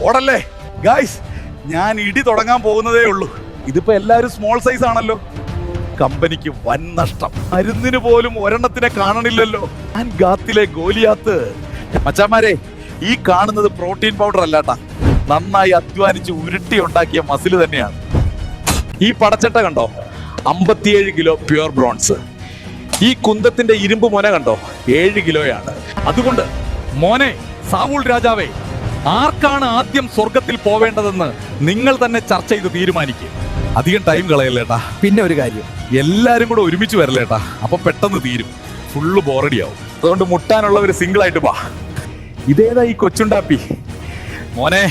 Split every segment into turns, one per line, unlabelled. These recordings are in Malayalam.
ഓടല്ലേ ഗായ്സ്, ഞാൻ ഇടി തുടങ്ങാൻ പോകുന്നതേ ഉള്ളൂ. ഇതിപ്പോ എല്ലാരും സ്മോൾ സൈസ് ആണല്ലോ. കമ്പനിക്ക് വൻ നഷ്ടം. മരുന്നിന് പോലും ഒരെണ്ണത്തിനെ കാണണില്ലല്ലോ. ഞാൻ ഗാത്തിലെ ഗോലിയാത്ത്. മച്ചാമാരെ, ഈ കാണുന്നത് പ്രോട്ടീൻ പൗഡർ അല്ലാട്ടാ, നന്നായി അധ്വാനിച്ച് ഉരുട്ടി ഉണ്ടാക്കിയ മസിൽ തന്നെയാണ്. ഈ പടച്ചട്ട കണ്ടോ, 57 കിലോ പ്യുവർ ബ്രോൺസ്. ഈ കുന്തത്തിന്റെ ഇരുമ്പ് മുന കണ്ടോ, 7 കിലോയാണ്. അതുകൊണ്ട് മോനെ സാവൂൾ രാജാവേ, ആർക്കാണ് ആദ്യം സ്വർഗത്തിൽ പോവേണ്ടതെന്ന് നിങ്ങൾ തന്നെ ചർച്ച ചെയ്ത് തീരുമാനിക്കുക. അധികം ടൈം കളയല്ലേട്ടാ. പിന്നെ ഒരു കാര്യം, എല്ലാരും കൂടെ ഒരുമിച്ച് വരല്ലേട്ടാ, അപ്പൊ പെട്ടെന്ന് തീരും. ഫുള്ള് ബോറടിയാവും. അതുകൊണ്ട് മുട്ടാനുള്ളവർ സിംഗിൾ ആയിട്ട് വാ. ഇതേതാ ഈ കൊച്ചുണ്ടാപ്പി? മോനെ,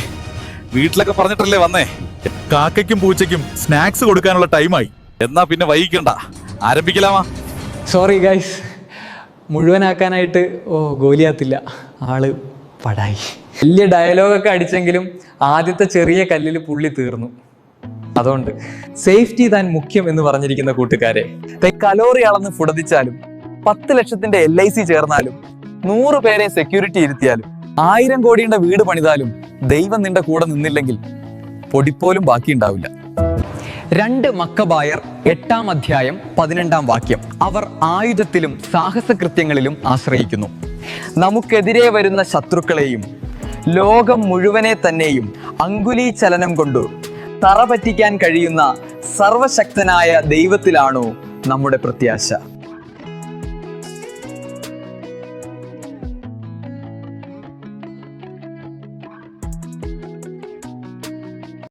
വീട്ടിലൊക്കെ പറഞ്ഞിട്ടല്ലേ വന്നേ. കാക്കയ്ക്കും പൂച്ചയ്ക്കും സ്നാക്സ് കൊടുക്കാനുള്ള ടൈമായി. എന്നാ പിന്നെ വൈകിക്കണ്ട, ആരംഭിക്കലാമാ.
സോറി ഗൈസ്, മുഴുവനാക്കാനായിട്ട് ഗോലിയാത്തില്ല, ആള് പടായി. വലിയ ഡയലോഗൊക്കെ അടിച്ചെങ്കിലും ആദ്യത്തെ ചെറിയ കല്ലിൽ പുള്ളി തീർന്നു. അതുകൊണ്ട് സേഫ്റ്റി താൻ മുഖ്യം എന്ന് പറഞ്ഞിരിക്കുന്ന കൂട്ടുകാരെ, കലോറി അളന്ന് ഫുടതിച്ചാലും 10 ലക്ഷത്തിന്റെ LIC ചേർന്നാലും 100 പേരെ സെക്യൂരിറ്റി ഇരുത്തിയാലും 1000 കോടിയുടെ വീട് പണിതാലും ദൈവം നിന്റെ കൂടെ നിന്നില്ലെങ്കിൽ പൊടിപ്പോലും ബാക്കിയുണ്ടാവില്ല. 2 മക്കബായർ 8-ാം അധ്യായം 12-ാം വാക്യം. അവർ ആയുധത്തിലും സാഹസകൃത്യങ്ങളിലും ആശ്രയിക്കുന്നു. നമുക്കെതിരെ വരുന്ന ശത്രുക്കളെയും ലോകം മുഴുവനെ തന്നെയും അങ്കുലി ചലനം കൊണ്ടു തറ പറ്റിക്കാൻ കഴിയുന്ന സർവശക്തനായ ദൈവത്തിലാണോ നമ്മുടെ പ്രത്യാശ.